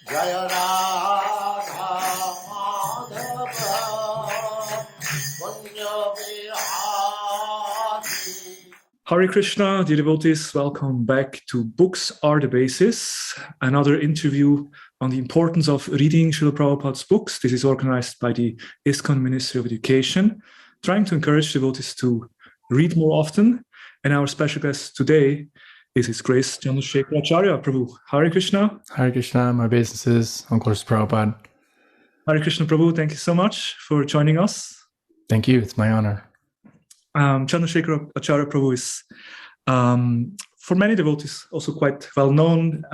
Jaya Radha Madhava Kunja Vihari. Hare Krishna, dear devotees, welcome back to Books Are the Basis, another interview on the importance of reading Srila Prabhupada's books. This is organized by the ISKCON Ministry of Education, trying to encourage devotees to read more often. And our special guest today is His Grace Chandrashekar Acharya Prabhu. Hare Krishna. Hare Krishna, my obeisances, Uncle Prabhupada. Hare Krishna Prabhu, thank you so much for joining us. Thank you, it's my honor. Chandrashekar Acharya Prabhu is, for many devotees, also quite well known.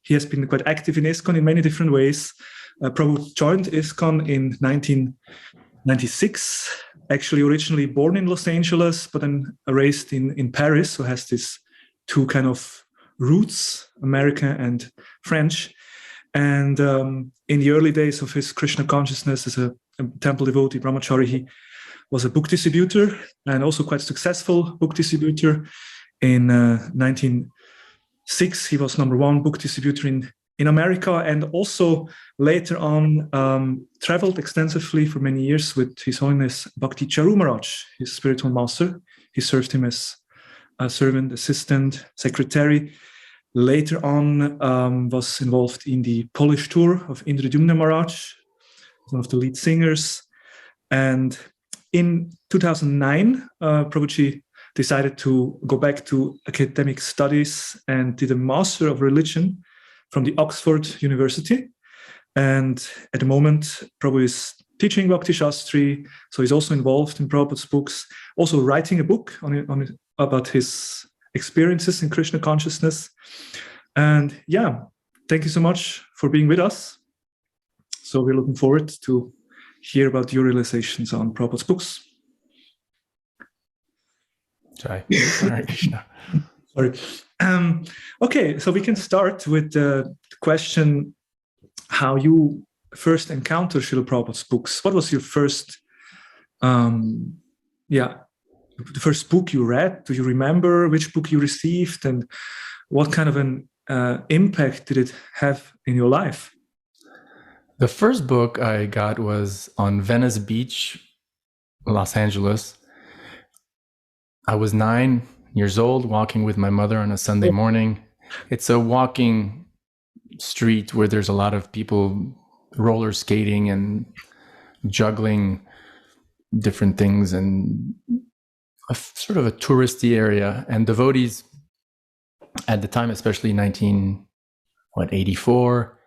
He has been quite active in ISKCON in many different ways. Prabhu joined ISKCON in 1996, actually originally born in Los Angeles, but then raised in Paris, so has this two kind of roots, American and French. And in the early days of his Krishna consciousness as a temple devotee, brahmachari, he was a book distributor and also quite successful book distributor. In 1906, he was #1 book distributor in America, and also later on traveled extensively for many years with His Holiness Bhakti Charu Maharaj, his spiritual master. He served him as a servant, assistant, secretary. Later on was involved in the Polish tour of Indradyumna Maharaj, one of the lead singers. And in 2009, Prabhuji decided to go back to academic studies and did a Master of Religion from the Oxford University. And at the moment, Prabhu is teaching Bhakti Shastri, so he's also involved in Prabhupada's books, also writing a book about his experiences in Krishna consciousness. And yeah, thank you so much for being with us. So we're looking forward to hear about your realizations on Prabhupada's books. Jai. Hare Krishna. Sorry. Okay, so we can start with the question how you first encountered Srila Prabhupada's books. What was your first, the first book you read? Do you remember which book you received, and what kind of an impact did it have in your life? The first book I got was on Venice Beach, Los Angeles. I was 9 years old, walking with my mother on a Sunday morning. It's a walking street where there's a lot of people roller skating and juggling different things, and sort of a touristy area. And devotees at the time, especially 1984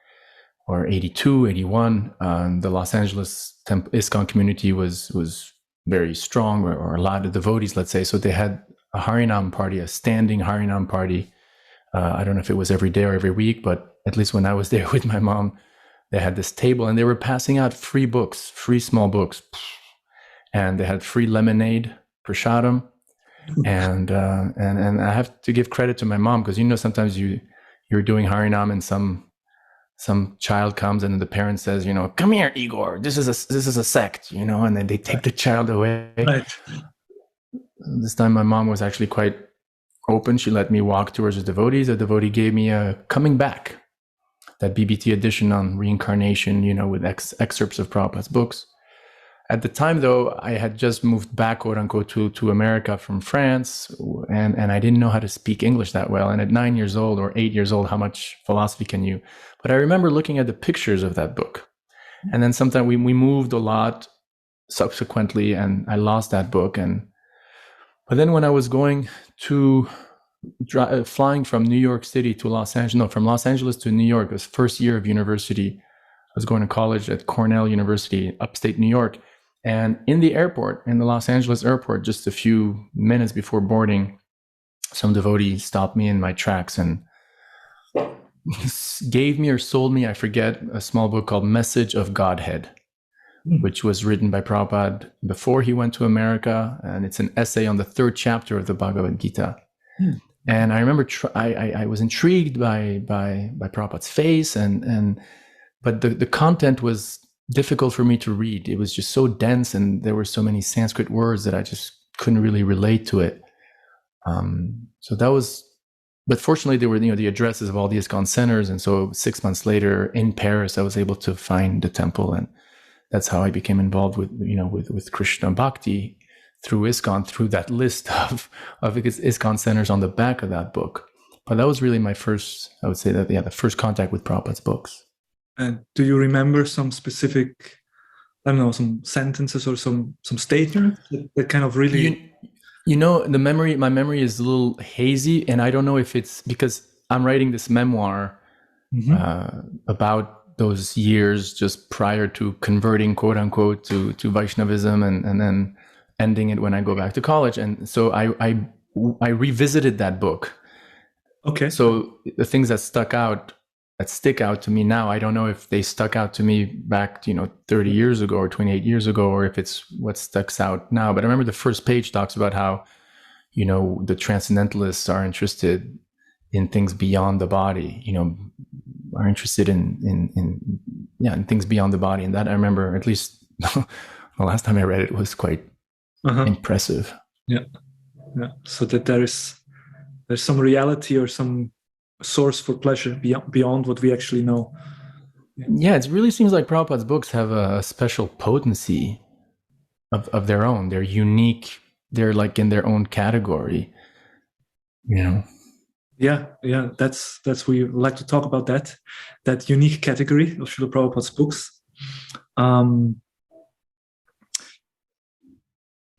or 82, 81, the Los Angeles ISKCON community was very strong, or a lot of devotees, let's say. So they had a Harinam party, a standing Harinam party. I don't know if it was every day or every week, but at least when I was there with my mom, they had this table and they were passing out free books, free small books. And they had free lemonade, prashadam. And I have to give credit to my mom, because sometimes you're doing Harinam and some child comes and the parent says, come here, Igor, this is a sect, and then they take the child away. Right. This time my mom was actually quite open. She let me walk towards the devotees. The devotee gave me a Coming Back, that BBT edition on reincarnation, with excerpts of Prabhupada's books. At the time, though, I had just moved back, quote unquote, to America from France, and I didn't know how to speak English that well. And at 9 years old or 8 years old, how much philosophy can you? But I remember looking at the pictures of that book. And then sometime we moved a lot subsequently, and I lost that book. But then when I was going to flying from New York City to from Los Angeles to New York, it was first year of university. I was going to college at Cornell University, upstate New York. And in the airport, in the Los Angeles airport, just a few minutes before boarding, some devotee stopped me in my tracks and gave me or sold me, I forget, a small book called Message of Godhead, which was written by Prabhupada before he went to America. And it's an essay on the 3rd chapter of the Bhagavad Gita. And I remember I was intrigued by Prabhupada's face, but the content was difficult for me to read. It was just so dense, and there were so many Sanskrit words that I just couldn't really relate to it. So that was but fortunately, there were the addresses of all the ISKCON centers, and so 6 months later in Paris, I was able to find the temple, and that's how I became involved with Krishna Bhakti through ISKCON, through that list of ISKCON centers on the back of that book. But that was really my first, I would say that, the first contact with Prabhupada's books. And do you remember some specific, I don't know, some sentences or some statements that kind of really... My memory is a little hazy, and I don't know if it's because I'm writing this memoir about those years just prior to converting, quote unquote, to Vaishnavism, and then ending it when I go back to college. And so I revisited that book. Okay. So the things that stick out to me now, I don't know if they stuck out to me back, 30 years ago or 28 years ago, or if it's what sticks out now. But I remember the first page talks about how, the transcendentalists are interested in things beyond the body, are interested in things beyond the body. And that I remember, at least the last time I read it, was quite impressive. Yeah. So that there's some reality or some source for pleasure beyond what we actually know. Yeah, it really seems like Prabhupada's books have a special potency of their own. They're unique. They're like in their own category. Yeah. That's we like to talk about that unique category of Srila Prabhupada's books.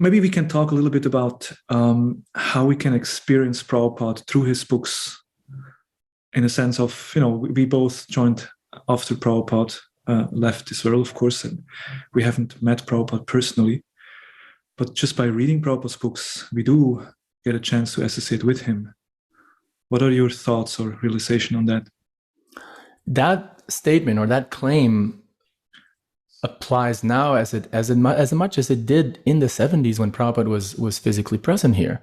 Maybe we can talk a little bit about how we can experience Prabhupada through his books, in a sense of, we both joined after Prabhupada left this world, of course, and we haven't met Prabhupada personally. But just by reading Prabhupada's books, we do get a chance to associate with him. What are your thoughts or realization on that? That statement or that claim applies now as much as it did in the 70s when Prabhupada was physically present here.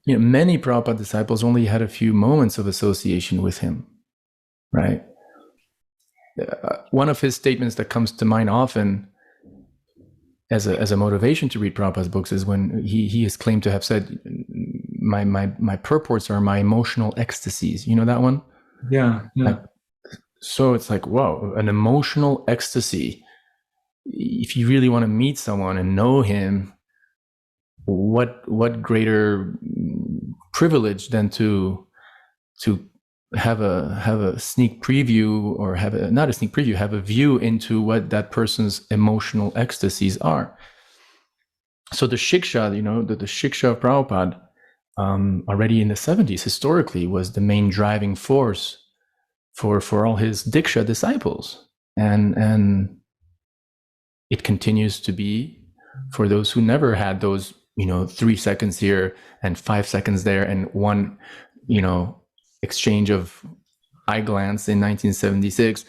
Many Prabhupada disciples only had a few moments of association with him, right? One of his statements that comes to mind often as a motivation to read Prabhupada's books is when he is claimed to have said, my purports are my emotional ecstasies. You know that one? Yeah. So it's like, whoa, an emotional ecstasy. If you really want to meet someone and know him, what greater privilege than to have a sneak preview, or have a view into what that person's emotional ecstasies are. So the shiksha, the shiksha of Prabhupada, already in the 70s, historically, was the main driving force for all his Diksha disciples. And it continues to be for those who never had those, 3 seconds here and 5 seconds there and one, exchange of eye glance in 1976.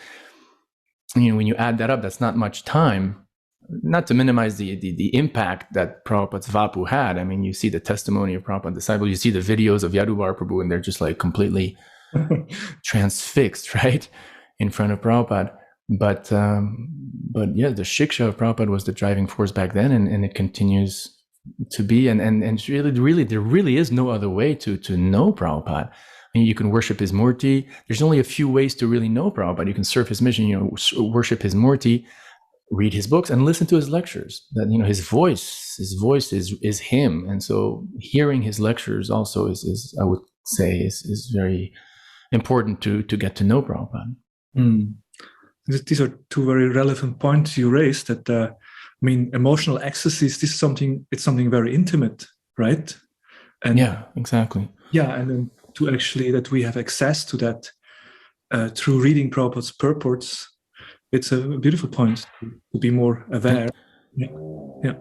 When you add that up, that's not much time. Not to minimize the impact that Prabhupada's Vapu had. I mean, you see the testimony of Prabhupada disciples, you see the videos of Yadubar Prabhu, and they're just like completely transfixed, right, in front of Prabhupada. But yeah, the shiksha of Prabhupada was the driving force back then, and it continues to be. And really, there really is no other way to know Prabhupada. I mean, you can worship his murti. There's only a few ways to really know Prabhupada. You can serve his mission, worship his murti, read his books, and listen to his lectures. That his voice is him, and so hearing his lectures also is I would say is very important to get to know Prabhupada. These are two very relevant points you raised. That emotional ecstasies. It's something very intimate, right? And yeah, exactly. Yeah, and then to actually that we have access to that through reading Prabhupada's purports. It's a beautiful point to be more aware. Yeah.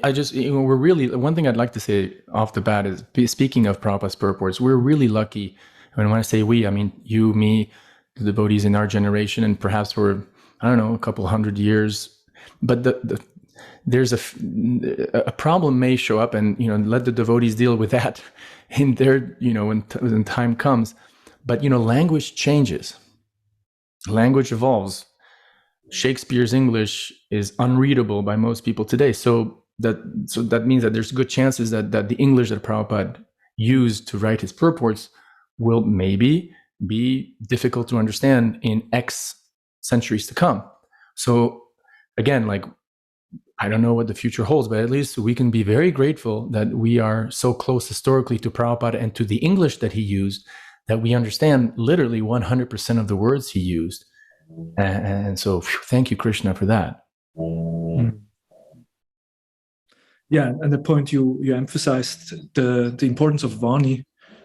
I just, we're really, one thing I'd like to say off the bat is, speaking of Prabhupada's purports, we're really lucky. And when I say we, I mean you, me, the devotees in our generation, and perhaps for, I don't know, a couple hundred years. But there's a problem may show up, and let the devotees deal with that in their, when time comes. But language changes. Language evolves. Shakespeare's English is unreadable by most people today. So that means that there's good chances that the English that Prabhupada used to write his purports will maybe be difficult to understand in X centuries to come. So again, like, I don't know what the future holds, but at least we can be very grateful that we are so close historically to Prabhupada and to the English that he used, that we understand literally 100% of the words he used. And so thank you, Krishna, for that. Yeah, and the point you emphasized, the importance of Vani,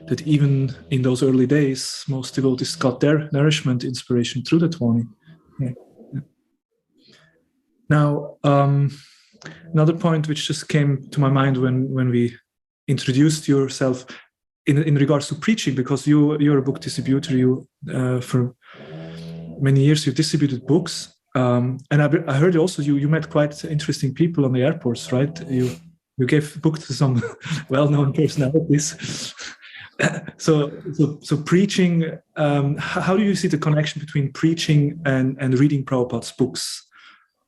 that even in those early days, most devotees got their nourishment, inspiration through that Vani. Yeah. Now, another point which just came to my mind when we introduced yourself in regards to preaching, because you're a book distributor, for many years you distributed books, and I heard also you met quite interesting people on the airports, right? You gave books to some well-known personalities. So preaching, how do you see the connection between preaching and reading Prabhupada's books?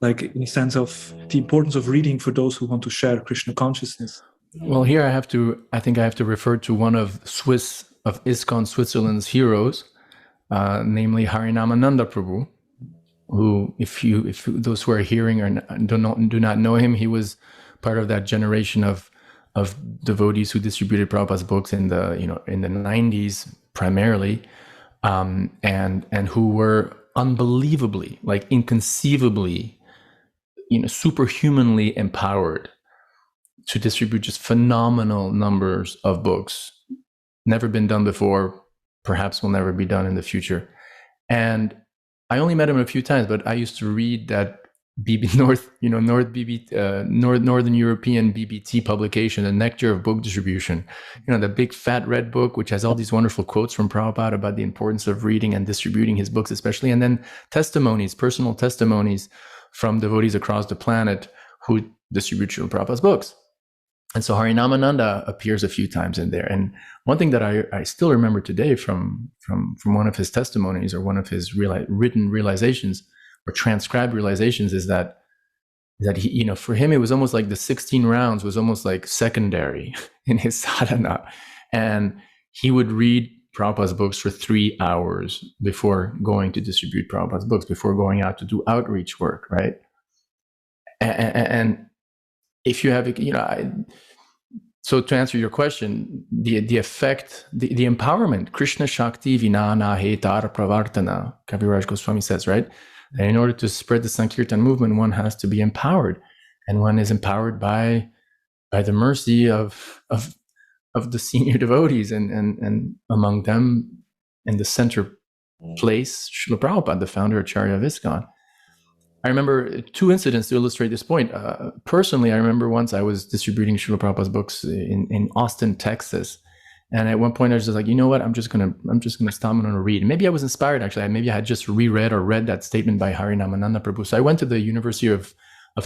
Like, in the sense of the importance of reading for those who want to share Krishna consciousness. Well, here I think I have to refer to one of ISKCON Switzerland's heroes, namely Harinamananda Prabhu, who, if those who are hearing or do not know him, he was part of that generation of devotees who distributed Prabhupada's books in the 90s primarily, and who were unbelievably, like inconceivably, superhumanly empowered to distribute just phenomenal numbers of books. Never been done before, perhaps will never be done in the future. And I only met him a few times, but I used to read that Northern European BBT publication, the Nectar of Book Distribution, the big fat red book, which has all these wonderful quotes from Prabhupada about the importance of reading and distributing his books, especially, and then personal testimonies from devotees across the planet who distribute Srila Prabhupada's books. And so Harinamananda appears a few times in there. And one thing that I still remember today from one of his testimonies, or one of his written realizations or transcribed realizations, is that he, for him, it was almost like the 16 rounds was almost like secondary in his sadhana. And he would read Prabhupada's books for 3 hours before going to distribute Prabhupada's books, before going out to do outreach work, right? And if you have, so to answer your question, the effect, the empowerment, Krishna Shakti Vinana Hetar Pravartana, Kaviraj Goswami says, right? And in order to spread the Sankirtan movement, one has to be empowered, and one is empowered by the mercy of the senior devotees, and among them, in the center place, Srila Prabhupada, the founder Acharya of ISKCON. I remember 2 incidents to illustrate this point. Personally, I remember once I was distributing Srila Prabhupada's books in Austin, Texas, and at one point I was just like, you know what? I'm just gonna stop. I'm gonna read. And maybe I was inspired, actually. Maybe I had just reread or read that statement by Harinamananda Prabhu. So I went to the University of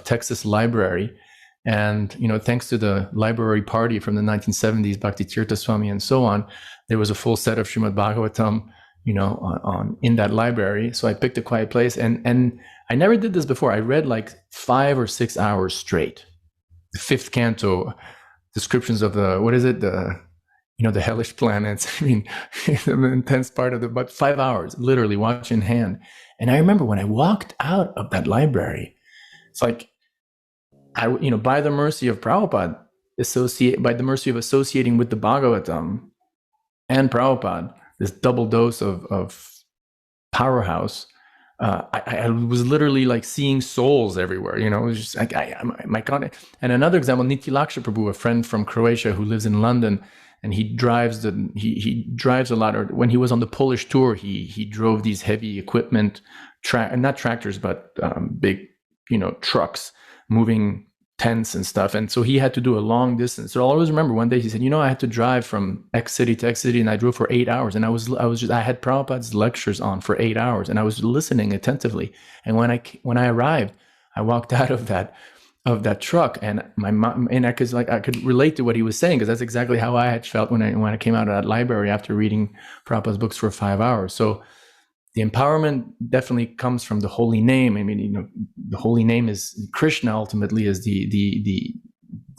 Texas Library, and thanks to the library party from the 1970s, Bhakti Tirtha Swami and so on, there was a full set of Srimad Bhagavatam, in that library. So I picked a quiet place, and I never did this before. I read like 5 or 6 hours straight. The 5th canto, descriptions of the hellish planets. I mean, the intense part of but 5 hours, literally watch in hand. And I remember when I walked out of that library, it's like, by the mercy of Prabhupada, by the mercy of associating with the Bhagavatam and Prabhupada, this double dose of powerhouse, I was literally like seeing souls everywhere. It was just like, my God. And another example, Nitya Prabhu, a friend from Croatia who lives in London, and he drives a lot. Or when he was on the Polish tour, he drove these heavy equipment, not tractors, but big, trucks moving tents and stuff. And so he had to do a long distance. So I'll always remember one day he said, I had to drive from X city to X city, and I drove for 8 hours. And I had Prabhupada's lectures on for 8 hours, and I was listening attentively. And when I arrived, I walked out of that truck, and my mom, and I could relate to what he was saying, because that's exactly how I had felt when I came out of that library after reading Prabhupada's books for 5 hours. So the empowerment definitely comes from the holy name. I mean, the holy name is Krishna, ultimately, is the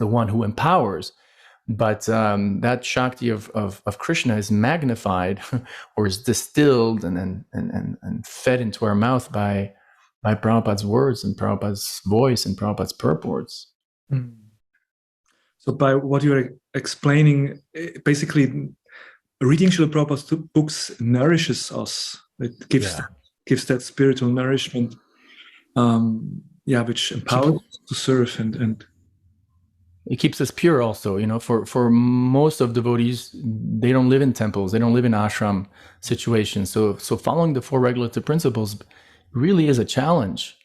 one who empowers. But that Shakti of Krishna is magnified or is distilled and fed into our mouth by Prabhupada's words and Prabhupada's voice and Prabhupada's purports. So by what you're explaining, basically reading Srila Prabhupada's books nourishes us. It gives that spiritual nourishment, which empowers us to serve and it keeps us pure also. For most of devotees, they don't live in temples, they don't live in ashram situations. So following the 4 regulative principles really is a challenge.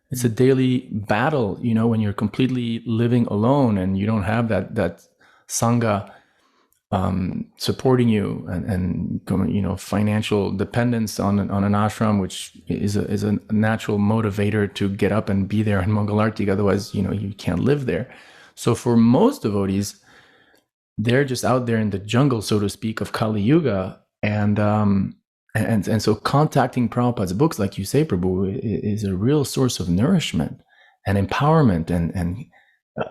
It's a daily battle, when you're completely living alone and you don't have that sangha supporting you and financial dependence on an ashram, which is a natural motivator to get up and be there in Mangalarti. Otherwise, you can't live there. So for most devotees, they're just out there in the jungle, so to speak, of Kali Yuga, and so contacting Prabhupada's books, like you say, Prabhu, is a real source of nourishment and empowerment and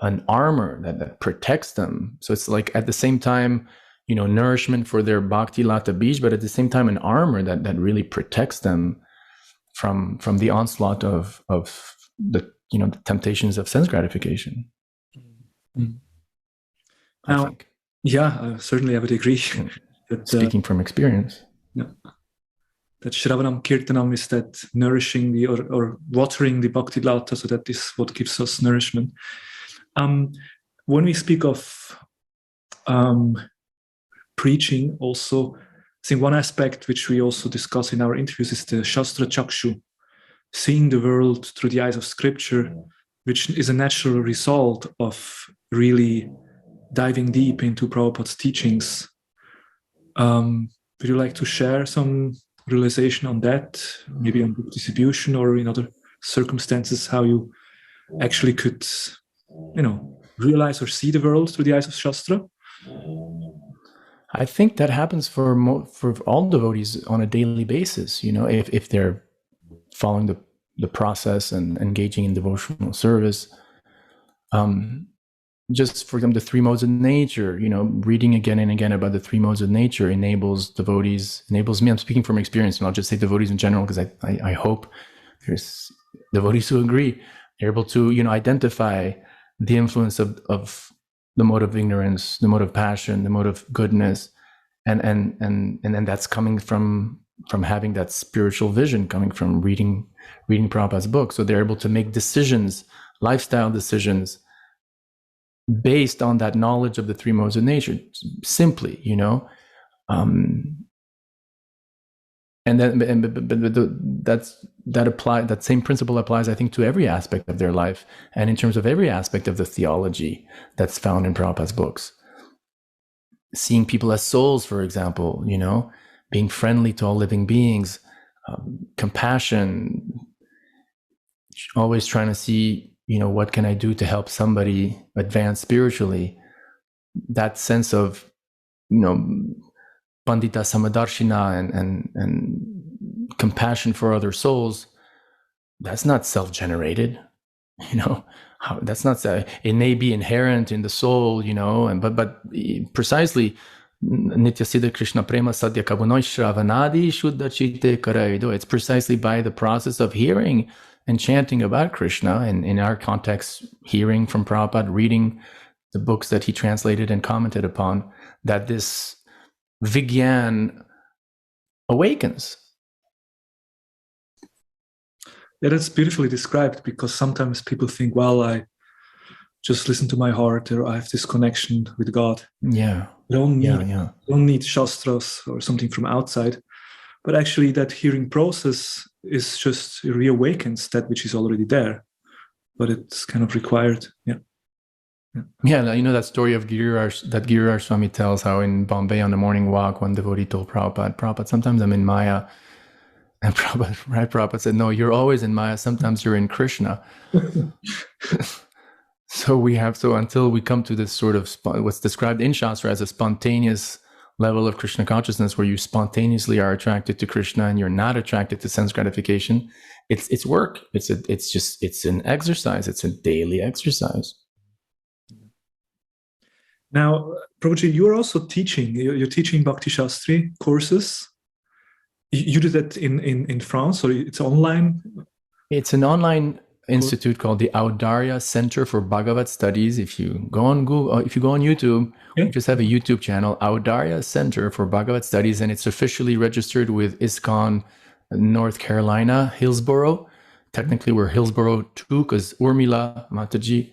an armor that protects them. So it's like at the same time, nourishment for their bhakti lata bij, but at the same time, an armor that really protects them from the onslaught of the the temptations of sense gratification. I think. Yeah, certainly I would agree. That, speaking from experience. Yeah. That Shravanam Kirtanam is that nourishing or watering the Bhakti Lata, so that is what gives us nourishment. When we speak of preaching, also, I think one aspect which we also discuss in our interviews is the Shastra Chakshu, seeing the world through the eyes of scripture, which is a natural result of really diving deep into Prabhupada's teachings. Would you like to share some realization on that, maybe on book distribution or in other circumstances, how you actually could, realize or see the world through the eyes of Shastra? I think that happens for all devotees on a daily basis. If they're following the process and engaging in devotional service. Just for example, the 3 modes of nature, reading again and again about the 3 modes of nature enables me. I'm speaking from experience, and I'll just say devotees in general, because I hope there's devotees who agree. They're able to, identify the influence of the mode of ignorance, the mode of passion, the mode of goodness, and then that's coming from having that spiritual vision, coming from reading Prabhupada's book. So they're able to make decisions, lifestyle decisions, based on that knowledge of the 3 modes of nature, simply, and then that same principle applies, I think, to every aspect of their life, and in terms of every aspect of the theology that's found in Prabhupada's books. Seeing people as souls, for example, being friendly to all living beings, compassion, always trying to see, what can I do to help somebody advance spiritually? That sense of, Pandita Samadarshina and compassion for other souls, that's not self-generated, that's not, it may be inherent in the soul, but precisely, Nitya Siddha Krishna Prema Sadhya Kabunoi Shravanadi Shuddha Chitte Karaido. It's precisely by the process of hearing and chanting about Krishna, and in our context, hearing from Prabhupada, reading the books that he translated and commented upon, that this Vigyan awakens. Yeah, that's beautifully described, because sometimes people think, well, I just listen to my heart, or I have this connection with God. Yeah. Don't need Shastras or something from outside. But actually that hearing process is just reawakens that which is already there. But it's kind of required. Yeah. That story of that Giriraj Swami tells, how in Bombay on the morning walk, one devotee told Prabhupada, sometimes I'm in Maya. And Prabhupada said, no, you're always in Maya. Sometimes you're in Krishna. So until we come to this sort of what's described in Shastra as a spontaneous level of Krishna consciousness, where you spontaneously are attracted to Krishna and you're not attracted to sense gratification, it's work. It's an exercise. It's a daily exercise. Now, Prabhuji, you're also teaching. You're teaching Bhakti Shastri courses. You did that in France, or it's online? It's an online institute called the Acharya Center for Bhagavad Studies. If you go on Google, if you go on YouTube, we just have a YouTube channel, Acharya Center for Bhagavad Studies, and it's officially registered with ISKCON North Carolina, Hillsboro. Technically, we're Hillsboro too, because Urmila Mataji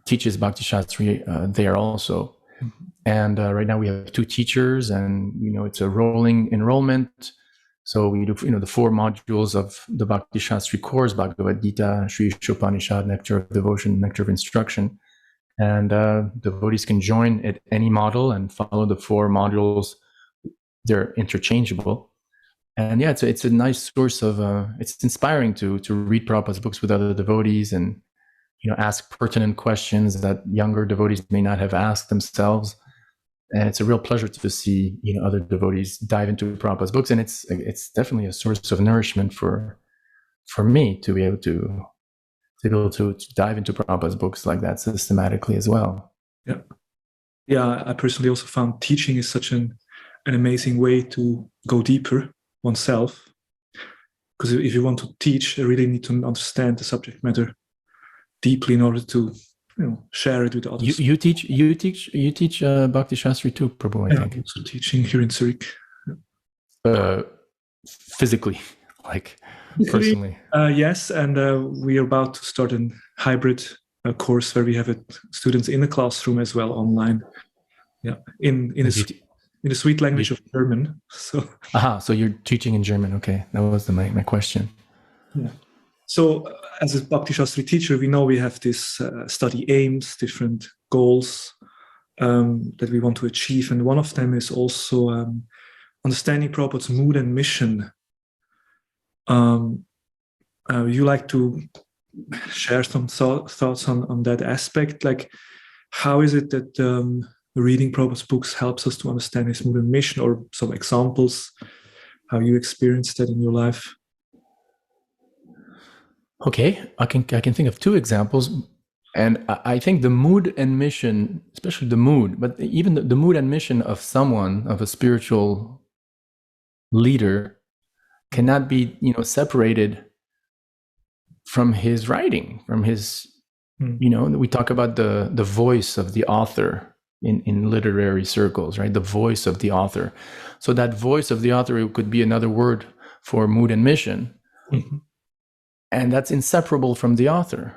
teaches Bhakti Shastri there also. And right now we have 2 teachers, and it's a rolling enrollment. So we do the 4 modules of the Bhakti Shastri course: Bhagavad Gita, Sri Ishopanishad, Nectar of Devotion, Nectar of Instruction. And devotees can join at any model and follow the 4 modules. They're interchangeable. And yeah, it's a nice source of it's inspiring to read Prabhupada's books with other devotees, and ask pertinent questions that younger devotees may not have asked themselves. And it's a real pleasure to see other devotees dive into Prabhupada's books, and it's definitely a source of nourishment for me to be able to dive into Prabhupada's books like that systematically as well. Yeah. I personally also found teaching is such an amazing way to go deeper oneself, because if you want to teach, you really need to understand the subject matter deeply in order to share it with others. You teach Bhakti Shastri too, Prabhu, I think. I'm also teaching here in Zurich. Physically, like personally. Yes, and we are about to start a hybrid course where we have students in the classroom as well online. Yeah, in the sweet language of German. So. So you're teaching in German. Okay, that was my question. Yeah. So as a Bhakti Shastri teacher, we know we have this study aims, different goals that we want to achieve. And one of them is also understanding Prabhupada's mood and mission. You like to share some thoughts on that aspect? Like, how is it that reading Prabhupada's books helps us to understand his mood and mission, or some examples, how you experienced that in your life? Okay, I can think of 2 examples, and I think the mood and mission, especially the mood, but even the mood and mission of a spiritual leader, cannot be separated from his writing, from his we talk about the voice of the author in literary circles, right? The voice of the author. So that voice of the author could be another word for mood and mission. Mm-hmm. And that's inseparable from the author.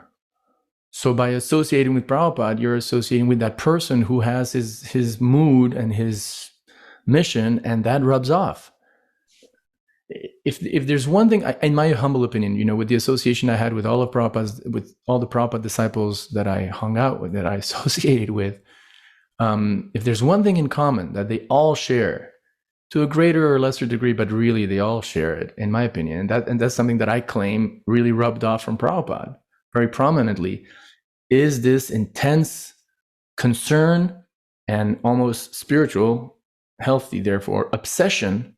So by associating with Prabhupada, you're associating with that person who has his mood and his mission, and that rubs off. If there's one thing, in my humble opinion, with the association I had with all the Prabhupada disciples that I hung out with, that I associated with, if there's one thing in common that they all share, to a greater or lesser degree, but really they all share it, in my opinion. And that's something that I claim really rubbed off from Prabhupada very prominently, is this intense concern and almost spiritual, healthy, therefore, obsession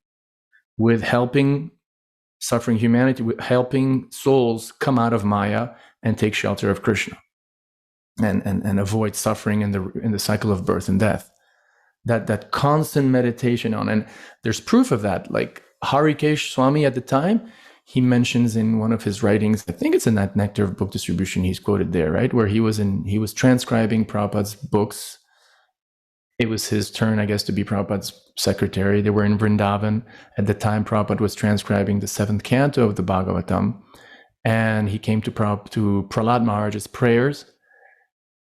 with helping suffering humanity, with helping souls come out of Maya and take shelter of Krishna and avoid suffering in the cycle of birth and death. That constant meditation on, and there's proof of that. Like Harikesh Swami at the time, he mentions in one of his writings, I think it's in that Nectar of Book Distribution, he's quoted there, right, where he was transcribing Prabhupada's books. It was his turn, I guess, to be Prabhupada's secretary. They were in Vrindavan at the time. Prabhupada was transcribing the 7th canto of the Bhagavatam, and he came to Prahlad Maharaj's prayers.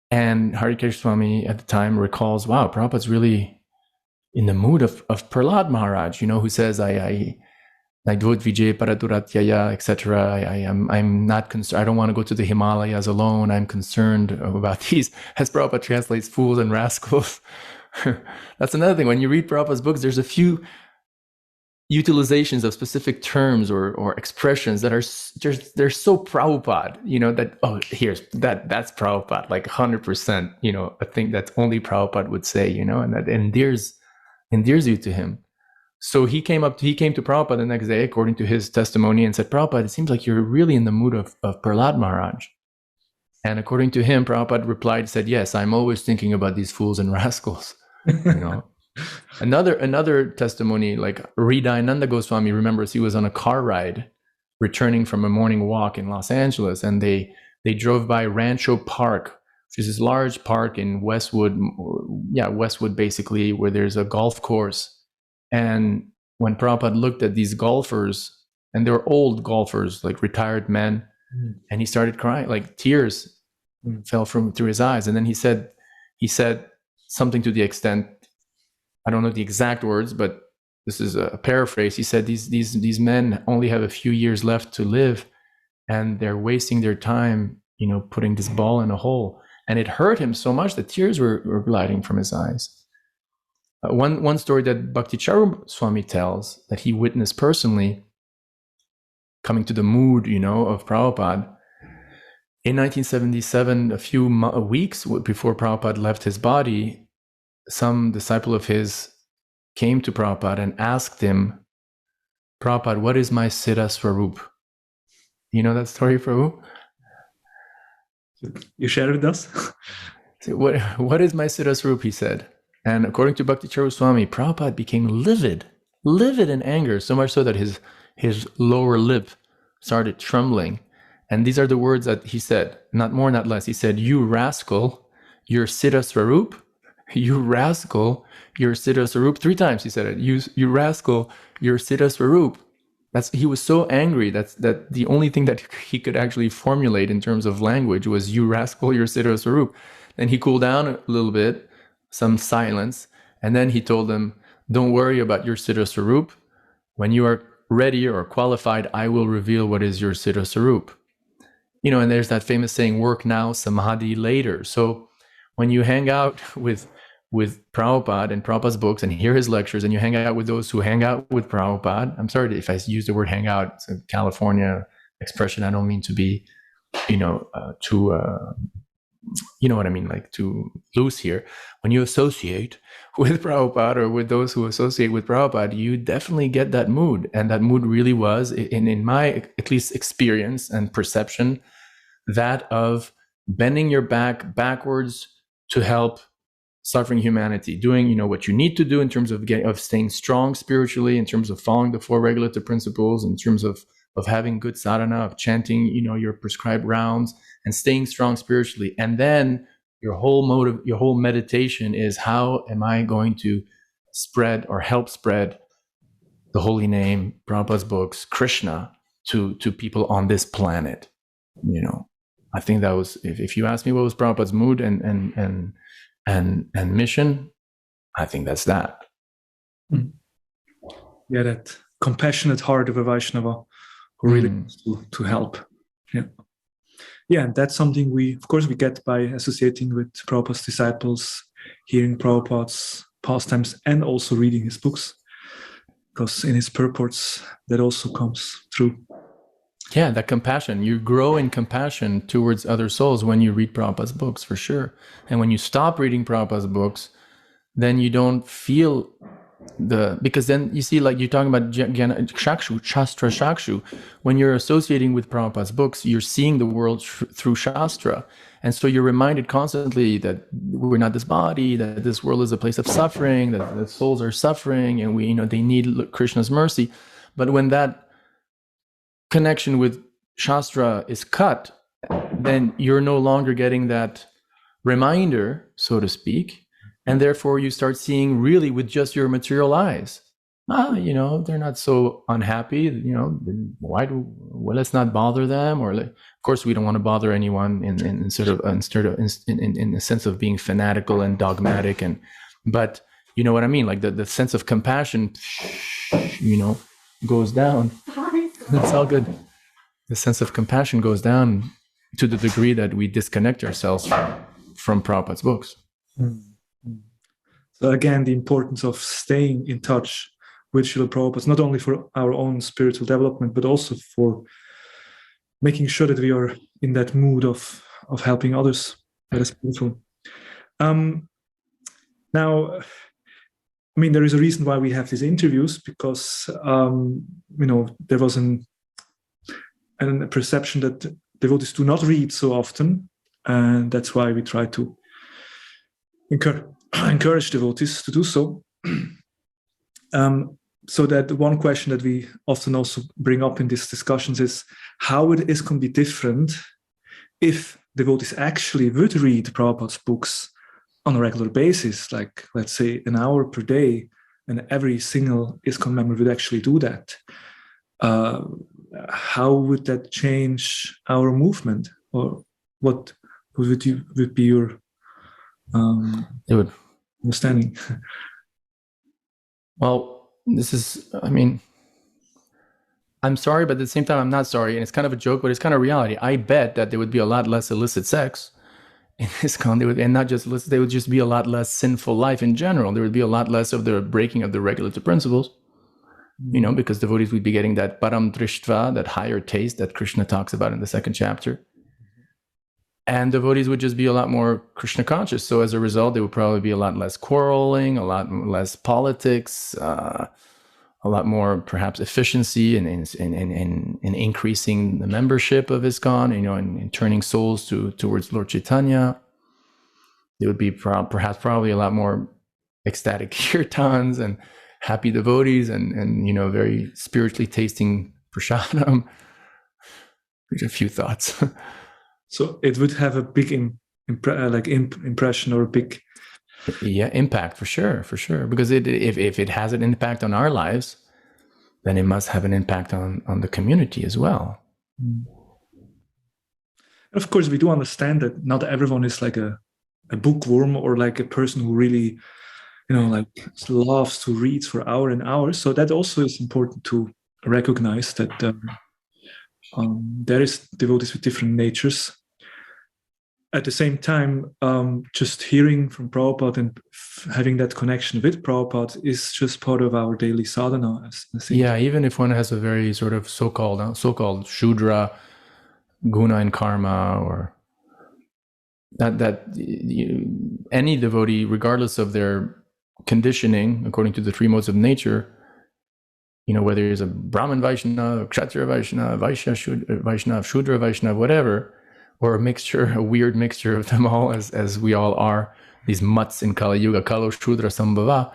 And Harikesh Swami at the time recalls, wow, Prabhupada's really in the mood of Prahlad Maharaj, who says, I dvot vijay paraduratyaya, etc. I'm not concerned. I don't want to go to the Himalayas alone. I'm concerned about these, as Prabhupada translates, fools and rascals. That's another thing. When you read Prabhupada's books, there's a few utilizations of specific terms or expressions that they're so Prabhupada, that that's Prabhupada, like 100%, a thing that only Prabhupada would say, and that endears you to him. So he came to Prabhupada the next day, according to his testimony, and said, Prabhupada, it seems like you're really in the mood of Prahlad Maharaj. And according to him, Prabhupada replied, said, yes, I'm always thinking about these fools and rascals. You know. Another testimony, like Hridayananda Goswami remembers he was on a car ride returning from a morning walk in Los Angeles, and they drove by Rancho Park, which is this large park in Westwood, basically, where there's a golf course. And when Prabhupada looked at these golfers, and they were old golfers, like retired men, and he started crying, like tears fell through his eyes. And then he said something to the extent, I don't know the exact words, but this is a paraphrase. He said, these men only have a few years left to live, and they're wasting their time, you know, putting this ball in a hole. And it hurt him so much that tears were gliding from his eyes. One story that Bhaktivedanta Swami tells that he witnessed personally, coming to the mood, you know, of Prabhupada. In 1977, a few weeks before Prabhupada left his body, some disciple of his came to Prabhupada and asked him, Prabhupada, what is my Siddha Swarup? You know that story, Prabhu? You share it with us? So what is my Siddha Swarup, he said. And according to Bhaktivedanta Swami, Prabhupada became livid in anger, so much so that his lower lip started trembling. And these are the words that he said, not more, not less. He said, you rascal, your Siddha Swarup, you rascal, your Siddha Swarup. 3 times he said it. You rascal, your Siddha Swarup. He was so angry that the only thing that he could actually formulate in terms of language was you rascal, your Siddha Swarup. Then he cooled down a little bit, some silence, and then he told them, don't worry about your Siddha Swarup. When you are ready or qualified, I will reveal what is your Siddha Swarup. You know, and there's that famous saying, work now, samadhi later. So when you hang out with Prabhupada and Prabhupada's books and hear his lectures, and you hang out with those who hang out with Prabhupada, I'm sorry if I use the word hang out, it's a California expression. I don't mean to be, you know what I mean, like too loose here. When you associate with Prabhupada or with those who associate with Prabhupada, you definitely get that mood. And that mood really was, in my at least experience and perception, that of bending your back backwards to help suffering humanity, doing, you know, what you need to do in terms of staying strong spiritually, in terms of following the 4 regulative principles, in terms of having good sadhana, of chanting, you know, your prescribed rounds and staying strong spiritually. And then your whole meditation is, how am I going to spread or help spread the holy name, Prabhupada's books, Krishna to people on this planet? You know, I think that was, if you ask me what was Prabhupada's mood and mission, I think that's that. Yeah, that compassionate heart of a Vaishnava who really wants to help. Yeah, and that's something we get by associating with Prabhupada's disciples, hearing Prabhupada's pastimes, and also reading his books, because in his purports that also comes through. Yeah, that compassion. You grow in compassion towards other souls when you read Prabhupada's books, for sure. And when you stop reading Prabhupada's books, then you don't feel because then you see, like you're talking about Shastra Shakshu, when you're associating with Prabhupada's books, you're seeing the world through Shastra. And so you're reminded constantly that we're not this body, that this world is a place of suffering, that souls are suffering, and they need Krishna's mercy. But when that connection with Shastra is cut, then you're no longer getting that reminder, so to speak. And therefore you start seeing really with just your material eyes. They're not so unhappy, let's not bother them. Or of course we don't want to bother anyone in the sense of being fanatical and dogmatic. But you know what I mean? Like the sense of compassion, goes down. It's all good. The sense of compassion goes down to the degree that we disconnect ourselves from Prabhupada's books. So again, the importance of staying in touch with Srila Prabhupada, not only for our own spiritual development, but also for making sure that we are in that mood of helping others. That is beautiful. Now, there is a reason why we have these interviews, because there was a perception that devotees do not read so often, and that's why we try to encourage devotees to do so. So that one question that we often also bring up in these discussions is, how would ISKCON be different if devotees actually would read Prabhupada's books on a regular basis, like let's say an hour per day, and every single ISKCON member would actually do that? How would that change our movement, or what would be your understanding? Well, this is, I mean, I'm sorry, but at the same time, I'm not sorry. And it's kind of a joke, but it's kind of reality. I bet that there would be a lot less illicit sex in ISKCON, and not just illicit, there would just be a lot less sinful life in general. There would be a lot less of the breaking of the regulative principles, you know, because devotees would be getting that param drishtva, that higher taste that Krishna talks about in the 2nd chapter. And devotees would just be a lot more Krishna conscious. So as a result, there would probably be a lot less quarreling, a lot less politics, a lot more perhaps efficiency in increasing the membership of ISKCON, you know, and turning souls towards Lord Chaitanya. There would be perhaps probably a lot more ecstatic kirtans and happy devotees and you know, very spiritually tasting prasadam. There's a few thoughts. So it would have a big impression, or a big impact for sure. Because if it has an impact on our lives, then it must have an impact on the community as well. Of course, we do understand that not everyone is like a bookworm, or like a person who really, you know, like loves to read for hours and hours. So that also is important to recognize that there is devotees with different natures. At the same time, just hearing from Prabhupada and having that connection with Prabhupada is just part of our daily sadhana. I think. Yeah, even if one has a very sort of so-called Shudra guna and karma, or any devotee, regardless of their conditioning, according to the 3 modes of nature, you know, whether he's a Brahmin Vaishnava, Kshatriya Vaishnava, Vaishnava, Shudra Vaishnava, whatever, or a weird mixture of them all, as we all are, these mutts in Kali Yuga, Kalo Shudra Sambhava.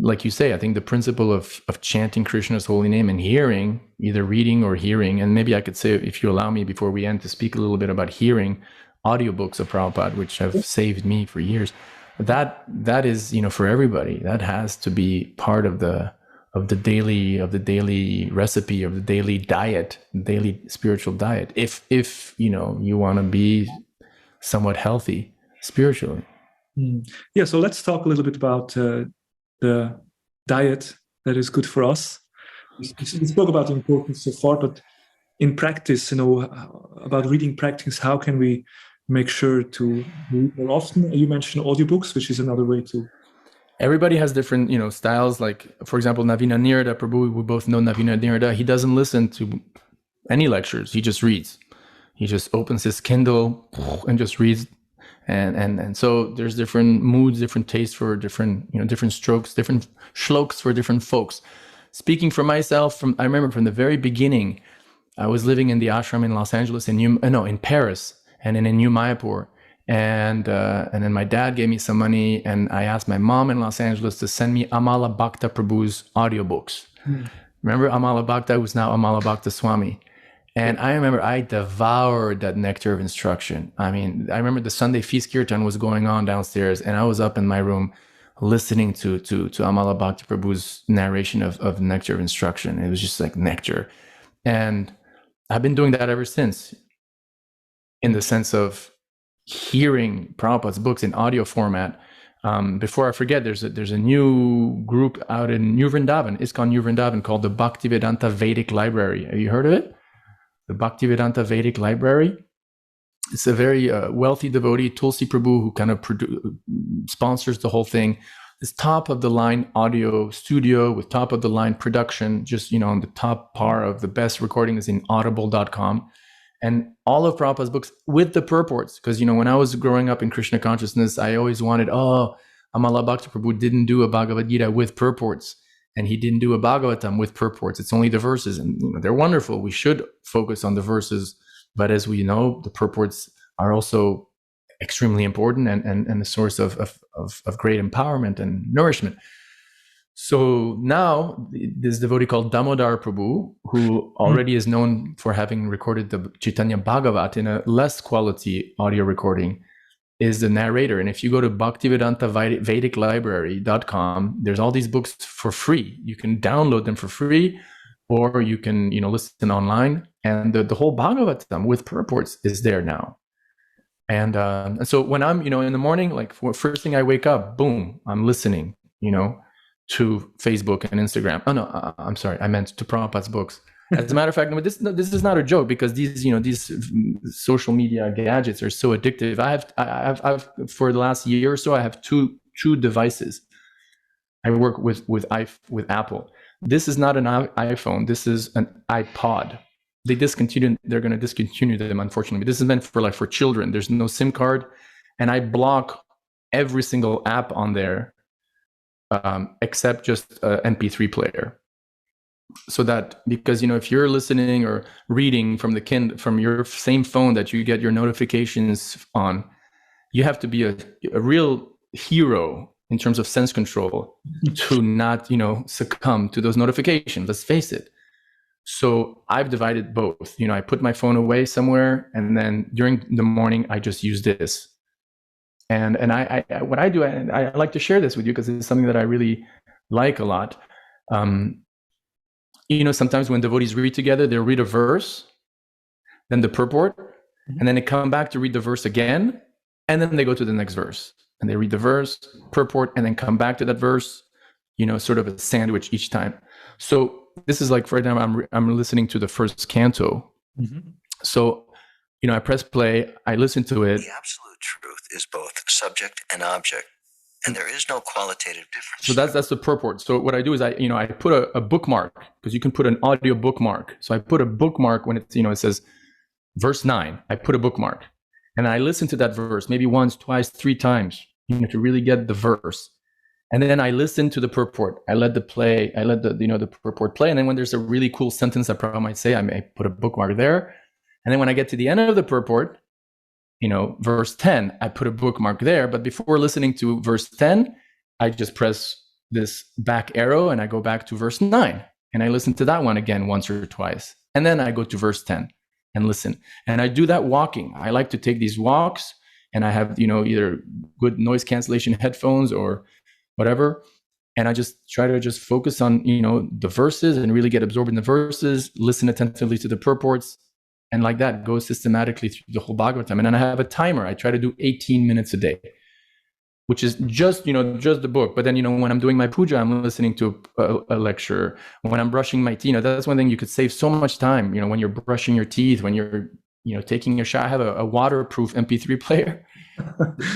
Like you say, I think the principle of chanting Krishna's holy name and hearing, either reading or hearing, and maybe I could say, if you allow me, before we end, to speak a little bit about hearing audiobooks of Prabhupada, which have saved me for years. That is, you know, for everybody, that has to be part of the daily recipe, of the daily diet, daily spiritual diet, if you know, you want to be somewhat healthy spiritually. Yeah, so let's talk a little bit about the diet that is good for us. We spoke about the importance so far, but in practice, you know, about reading practice, how can we make sure to read more often? You mentioned audiobooks, which is another way to. Everybody has different, you know, styles. Like, for example, Navina Nirada Prabhu, we both know Navina Nirada. He doesn't listen to any lectures. He just reads. He just opens his Kindle and just reads. And so there's different moods, different tastes for different, you know, different strokes, different shloks for different folks. Speaking for myself, I remember from the very beginning, I was living in the ashram in Los Angeles, in Paris, and in New Mayapur. And then my dad gave me some money, and I asked my mom in Los Angeles to send me Amala Bhakta Prabhu's audiobooks. Remember Amala Bhakta, who's now Amala Bhakta Swami? And I remember I devoured that nectar of instruction. I mean, I remember the Sunday feast kirtan was going on downstairs, and I was up in my room listening to Amala Bhakta Prabhu's narration of nectar of instruction. It was just like nectar. And I've been doing that ever since, in the sense of hearing Prabhupada's books in audio format. Before I forget, there's a new group out in New Vrindavan, ISKCON New Vrindavan, called the Bhaktivedanta Vedic Library. Have you heard of it? The Bhaktivedanta Vedic Library. It's a very wealthy devotee, Tulsi Prabhu, who kind of sponsors the whole thing. This top of the line audio studio with top of the line production, just, you know, on the top par of the best recording is in audible.com. And all of Prabhupada's books with the purports. Because, you know, when I was growing up in Krishna consciousness, I always wanted, Amala Bhakta Prabhu didn't do a Bhagavad Gita with purports. And he didn't do a Bhagavatam with purports. It's only the verses. And, you know, they're wonderful. We should focus on the verses. But as we know, the purports are also extremely important and a source of great empowerment and nourishment. So now this devotee called Damodar Prabhu, who already is known for having recorded the Chaitanya Bhagavat in a less quality audio recording, is the narrator. And if you go to Bhaktivedanta Vedic Library.com, there's all these books for free. You can download them for free, or you can, listen online. And the whole Bhagavatam with purports is there now. And so when I'm, in the morning, like first thing I wake up, boom, I'm listening, to Facebook and Instagram. Oh no, I'm sorry, I meant to Prabhupada's books. As a matter of fact, this is not a joke, because these social media gadgets are so addictive. I've for the last year or so, I have two devices. I work with Apple. This is not an iPhone. This is an iPod. They're going to discontinue them, unfortunately. But this is meant for children. There's no SIM card, and I block every single app on there, except just an MP3 player. So that, because if you're listening or reading from your same phone that you get your notifications on, you have to be a real hero in terms of sense control to not succumb to those notifications. Let's face it. So I've divided both. I put my phone away somewhere, and then during the morning I just use this. And I what I do, and I like to share this with you because it's something that I really like a lot. Sometimes when devotees read together, they'll read a verse, then the purport, and then they come back to read the verse again, and then they go to the next verse, and they read the verse, purport, and then come back to that verse, sort of a sandwich each time. So this is like, for example, I'm listening to the first canto. Mm-hmm. So, I press play, I listen to it. The absolute truth is both subject and object, and there is no qualitative difference. So that's the purport. So what I do is I put a bookmark, because you can put an audio bookmark. So I put a bookmark when it's, it says verse 9, I put a bookmark, and I listen to that verse maybe once, twice, 3 times, to really get the verse. And then I listen to the purport. I let the purport play. And then when there's a really cool sentence that Prabhupada might say, I may put a bookmark there. And then when I get to the end of the purport, verse 10, I put a bookmark there. But before listening to verse 10, I just press this back arrow and I go back to verse 9. And I listen to that one again once or twice. And then I go to verse 10 and listen. And I do that walking. I like to take these walks, and I have, either good noise cancellation headphones or whatever. And I just try to focus on, the verses and really get absorbed in the verses, listen attentively to the purports. And like that, go systematically through the whole Bhagavatam. And then I have a timer. I try to do 18 minutes a day, which is just the book. But then, when I'm doing my puja, I'm listening to a lecture. When I'm brushing my teeth, that's one thing you could save so much time. When you're brushing your teeth, when you're, taking a shower. I have a waterproof MP3 player.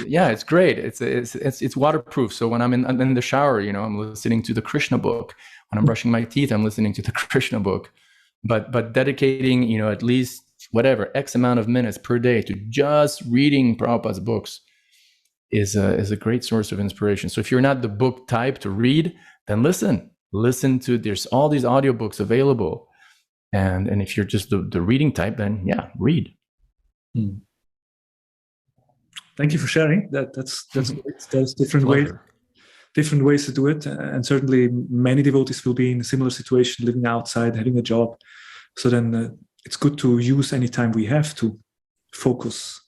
Yeah, it's great. It's waterproof. So when I'm in the shower, I'm listening to the Krishna book. When I'm brushing my teeth, I'm listening to the Krishna book. But dedicating, at least whatever X amount of minutes per day to just reading Prabhupada's books is a great source of inspiration. So if you're not the book type to read, then listen to, there's all these audiobooks available. And if you're just the reading type, then yeah, read. Thank you for sharing. That's great. There's different ways to do it, and certainly many devotees will be in a similar situation, living outside, having a job. So then it's good to use any time we have to focus.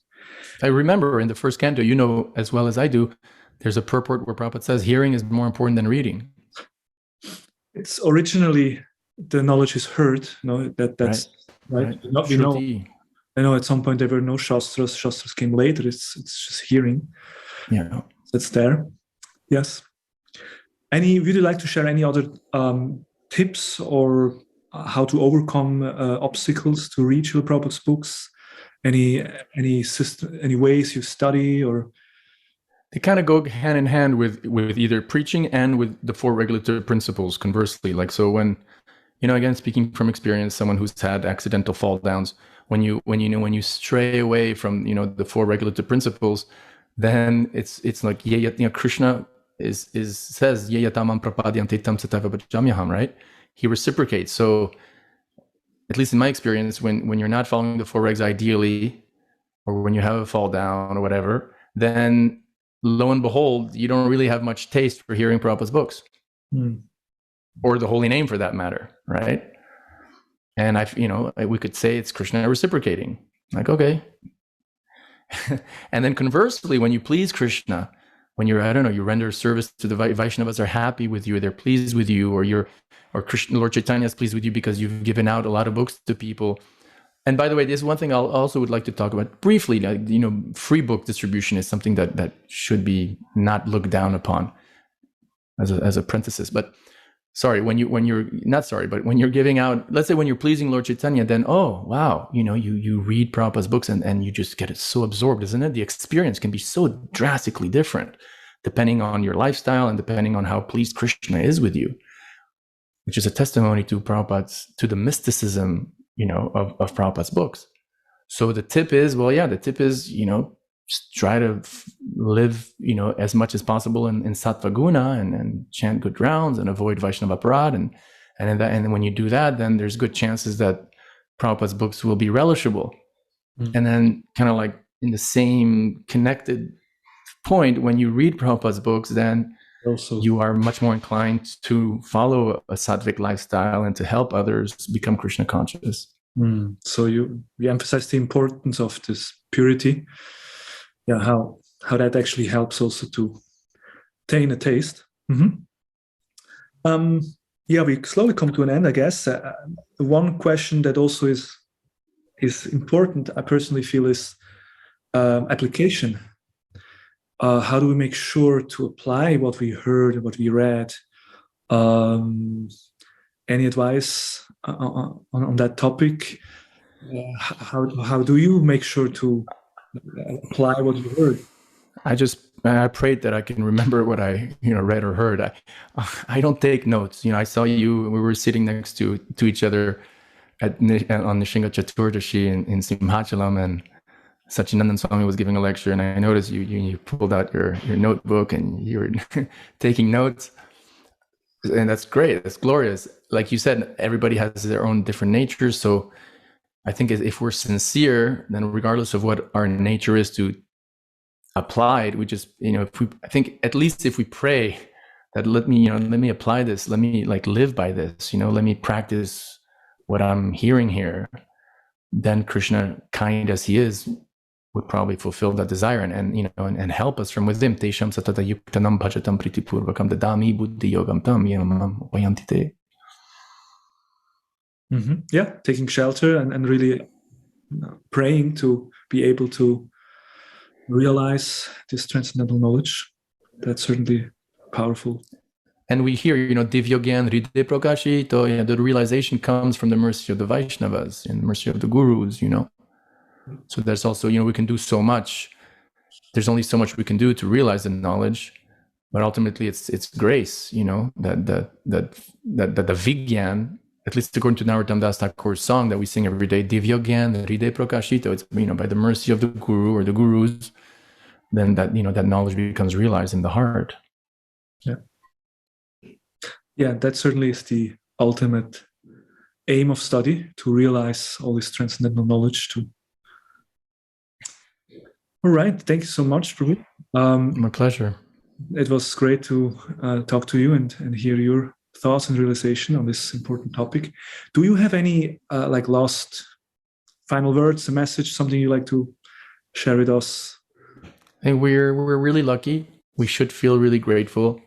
I remember in the first canto, as well as I do, there's a purport where Prabhupada says hearing is more important than reading. It's originally the knowledge is heard. That's right. We know. I know at some point there were no shastras. Shastras came later. It's just hearing. Yeah, that's there. Yes. Would you like to share any other tips or how to overcome obstacles to read Srila Prabhupada's books? Any system, any ways you study, or? They kind of go hand in hand with either preaching and with the 4 regulatory principles. Conversely, like, so when, again, speaking from experience, someone who's had accidental fall downs, when you stray away from, the 4 regulatory principles, then it's like, Krishna says, Yeyatamam prapadyantetam satava bhajamyaham, right? He reciprocates. So at least in my experience, when you're not following the 4 regs ideally, or when you have a fall down or whatever, then lo and behold, you don't really have much taste for hearing Prabhupada's books, or the holy name for that matter, right? And we could say it's Krishna reciprocating, like, okay. And then conversely, when you please Krishna, when you render service to the Vaishnavas, are happy with you, they're pleased with you, or Krishna, Lord Chaitanya is pleased with you because you've given out a lot of books to people. And by the way, there's one thing I'll also would like to talk about briefly. Free book distribution is something that should be not looked down upon as apprentices. But when you're giving out, let's say when you're pleasing Lord Chaitanya, then oh wow, you read Prabhupada's books and you just get it so absorbed, isn't it? The experience can be so drastically different depending on your lifestyle and depending on how pleased Krishna is with you, which is a testimony to the mysticism, of Prabhupada's books. So the tip is, just try to live, as much as possible in sattva guna and chant good rounds and avoid Vaishnava aparad. And when you do that, then there's good chances that Prabhupada's books will be relishable. And then kind of like in the same connected point, when you read Prabhupada's books, then also you are much more inclined to follow a sattvic lifestyle and to help others become Krishna conscious. So you emphasize the importance of this purity. Yeah, how that actually helps also to attain a taste. We slowly come to an end, I guess. One question that also is important, I personally feel, is application. How do we make sure to apply what we heard, what we read? Any advice on that topic? How do you make sure to apply what you heard? I prayed that I can remember what I read or heard. I don't take notes. I saw you. We were sitting next to each other on Nishinga Chaturdashi in Simhachalam, and Sachinandan Swami was giving a lecture, and I noticed you pulled out your notebook and you were taking notes. And that's great. That's glorious. Like you said, everybody has their own different natures. So I think if we're sincere, then regardless of what our nature is to apply it, we just, I think at least if we pray that let me apply this, let me live by this, let me practice what I'm hearing here, then Krishna, kind as he is, would probably fulfill that desire and help us from within. Tesham satata yuktanam bhajatam pritipurvakam dadami buddhi yogam tam yamam vayantite. Yeah, taking shelter and really praying to be able to realize this transcendental knowledge. That's certainly powerful. And we hear, Divyogan Ride Prakashito, the realization comes from the mercy of the Vaishnavas and the mercy of the gurus, So there's also, we can do so much. There's only so much we can do to realize the knowledge, but ultimately it's grace, that the Vigyan, at least according to Narottam Das Thakur's song that we sing every day, Divyogan Ride Prakashito, it's, by the mercy of the guru or the gurus, then that, that knowledge becomes realized in the heart. Yeah, that certainly is the ultimate aim of study, to realize all this transcendental knowledge too. All right, thank you so much, Prabhu. My pleasure. It was great to talk to you and hear your thoughts and realization on this important topic. Do you have any last final words, a message, something you'd like to share with us? I think we're really lucky. We should feel really grateful.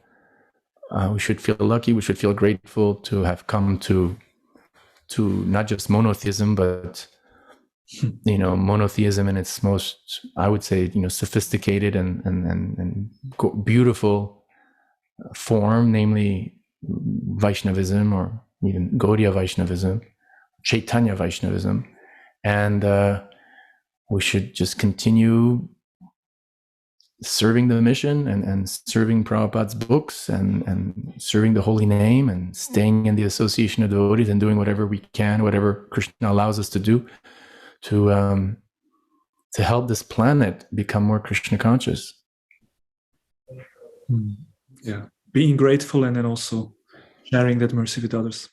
We should feel lucky. We should feel grateful to have come to not just monotheism, but monotheism in its most, I would say, sophisticated and beautiful form, namely Vaishnavism, or even Gaudiya Vaishnavism, Chaitanya Vaishnavism. And we should just continue serving the mission and serving Prabhupada's books and serving the holy name and staying in the association of devotees and doing whatever we can, whatever Krishna allows us to do to help this planet become more Krishna conscious. Yeah, being grateful and then also sharing that mercy with others.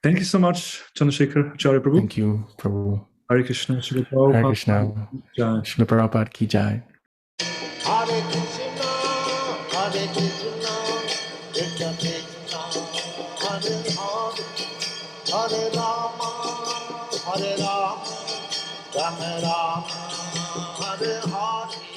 Thank you so much, Chandrashekar, Acharya Prabhu. Thank you, Prabhu. Hare Krishna, Srila Hare Prabhupada. Krishna. Jai. Srila Prabhupada ki jai. Hare Krishna, Krishna Krishna, Hare Hare, Hare Rama, Rama Rama, Hare Hare.